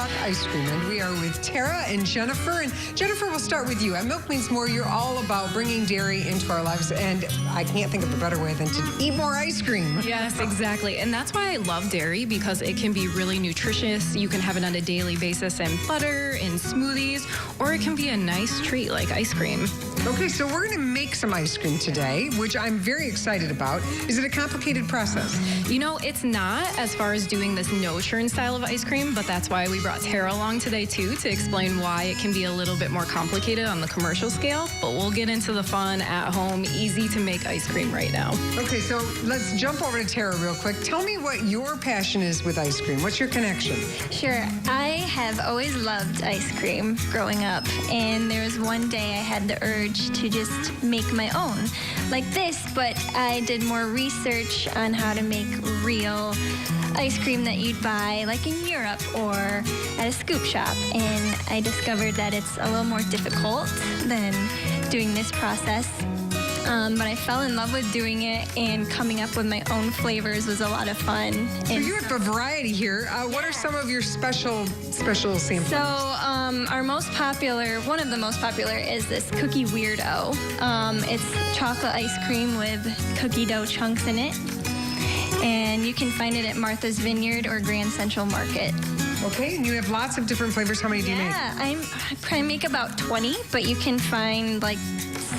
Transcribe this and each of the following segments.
talk ice cream, and we are with Tara and Jennifer. And Jennifer, we'll start with you. At Milk Means More, you're all about bringing dairy into our lives, and I can't think of a better way than to eat more ice cream. Yes, exactly. And that's why I love dairy, because it can be really nutritious. You can have it on a daily basis in butter, in smoothies, or it can be a nice treat like ice cream. Okay, so we're going to make some ice cream today, which I'm very excited about. Is it a complicated process? You know, it's not as far as doing this no-churn style of ice cream, but that's why we brought Tara along today, too, to explain why it can be a little bit more complicated on the commercial scale. But we'll get into the fun, at-home, easy-to-make ice cream right now. Okay, so let's jump over to Tara real quick. Tell me what your passion is with ice cream. What's your connection? Sure. I have always loved ice cream growing up, and there was one day I had the urge to just make my own like this, but I did more research on how to make real ice cream that you'd buy like in Europe or at a scoop shop, and I discovered that it's a little more difficult than doing this process. But I fell in love with doing it, and coming up with my own flavors was a lot of fun. So you have a variety here. What are some of your special samples? So one of the most popular is this Cookie Weirdo. It's chocolate ice cream with cookie dough chunks in it. And you can find it at Martha's Vineyard or Grand Central Market. Okay, and you have lots of different flavors. How many do you make? Yeah, I make about 20, but you can find like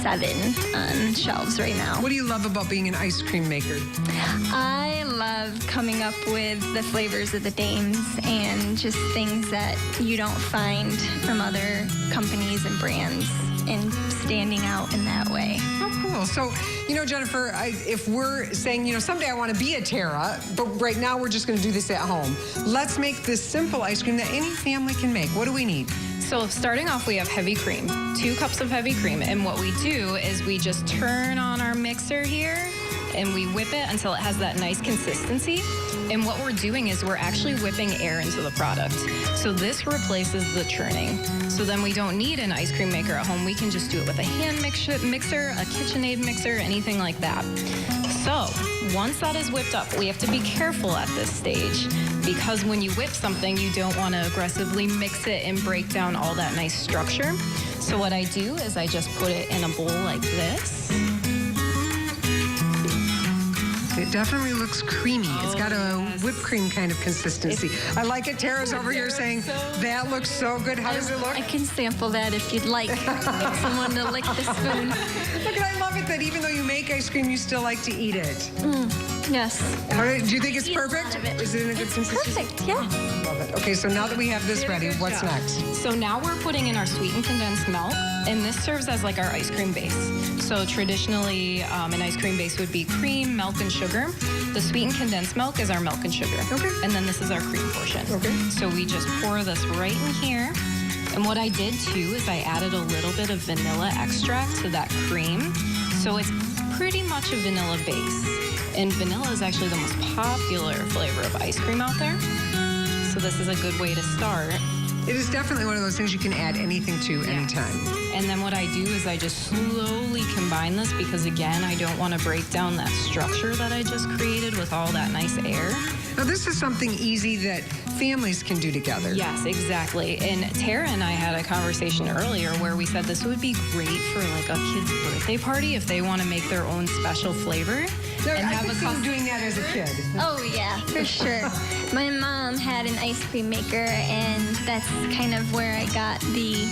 7 on shelves right now. What do you love about being an ice cream maker? I love coming up with the flavors of the dames and just things that you don't find from other companies and brands, and standing out in that way. Oh, cool. So, Jennifer, if we're saying, someday I want to be a Tara, but right now we're just going to do this at home. Let's make this simple ice cream that any family can make. What do we need? So starting off, we have heavy cream, 2 cups of heavy cream. And what we do is we just turn on our mixer here and we whip it until it has that nice consistency. And what we're doing is we're actually whipping air into the product. So this replaces the churning. So then we don't need an ice cream maker at home. We can just do it with a hand mixer, a KitchenAid mixer, anything like that. So once that is whipped up, we have to be careful at this stage, because when you whip something, you don't want to aggressively mix it and break down all that nice structure. So what I do is I just put it in a bowl like this. It definitely looks creamy. It's got a whipped cream kind of consistency. I like it. Tara's over here saying, that looks so good. How does it look? I can sample that if you'd like. Someone to lick the spoon. Look, I love it that even though you make ice cream, you still like to eat it. Yes. Do you think it's perfect? Is it in a good consistency? Perfect, yeah. Love it. Okay, so now that we have this ready, what's next? So now we're putting in our sweetened condensed milk, and this serves as like our ice cream base. So traditionally, an ice cream base would be cream, milk, and sugar. The sweetened condensed milk is our milk and sugar. Okay. And then this is our cream portion. Okay. So we just pour this right in here. And what I did too is I added a little bit of vanilla extract to that cream. So it's pretty much a vanilla base. And vanilla is actually the most popular flavor of ice cream out there. So this is a good way to start. It is definitely one of those things you can add anything to anytime. And then what I do is I just slowly combine this, because again, I don't want to break down that structure that I just created with all that nice air. Now this is something easy that families can do together. Yes, exactly. And Tara and I had a conversation earlier where we said this would be great for like a kid's birthday party if they want to make their own special flavor. No, I could see you doing that as a kid. Oh yeah, for sure. My mom had an ice cream maker, and that's kind of where I got the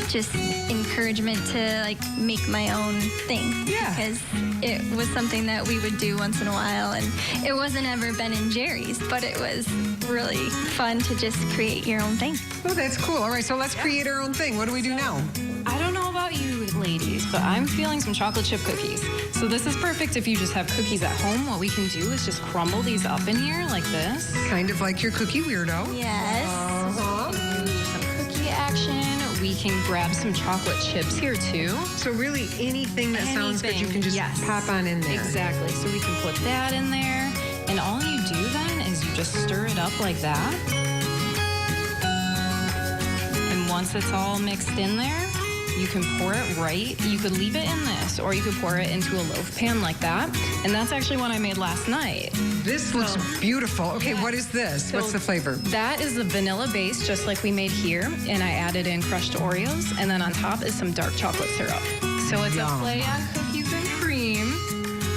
just encouragement to like make my own thing. Yeah. Because it was something that we would do once in a while, and it wasn't ever Ben and Jerry's, but it was really fun to just create your own thing. Oh, that's cool. All right, so let's create our own thing. What do we do now? I don't know about you ladies, but I'm feeling some chocolate chip cookies. So this is perfect if you just have cookies at home. What we can do is just crumble these up in here like this. Kind of like your Cookie Weirdo. Yes. Some cookie action. We can grab some chocolate chips here too. So really anything that sounds good, you can just pop on in there. Exactly. So we can put that in there. And all you do then is you just stir it up like that. And once it's all mixed in there, you can pour it right. You could leave it in this, or you could pour it into a loaf pan like that. And that's actually what I made last night. This looks beautiful. Okay, what is this? What's the flavor? That is the vanilla base, just like we made here. And I added in crushed Oreos. And then on top is some dark chocolate syrup. So it's a play on cookies and cream.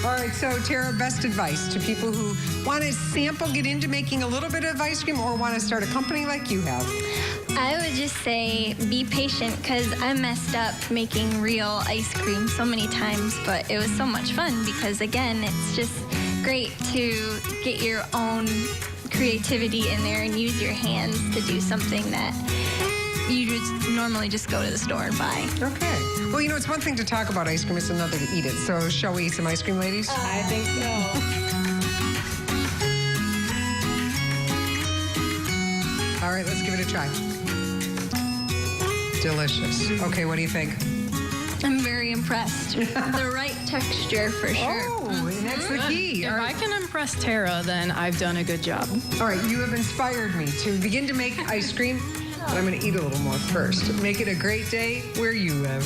All right, so Tara, best advice to people who want to sample, get into making a little bit of ice cream, or want to start a company like you have. I would just say be patient, because I messed up making real ice cream so many times, but it was so much fun because, again, it's just great to get your own creativity in there and use your hands to do something that you just normally just go to the store and buy. Okay. Well, you know, it's one thing to talk about ice cream, it's another to eat it. So shall we eat some ice cream, ladies? I think so. All right, let's give it a try. Delicious. Okay, what do you think? I'm very impressed. The right texture for sure. Oh, and that's the key. If All I right. can impress Tara, then I've done a good job. All right, you have inspired me to begin to make ice cream, but I'm going to eat a little more first. Make it a great day where you live.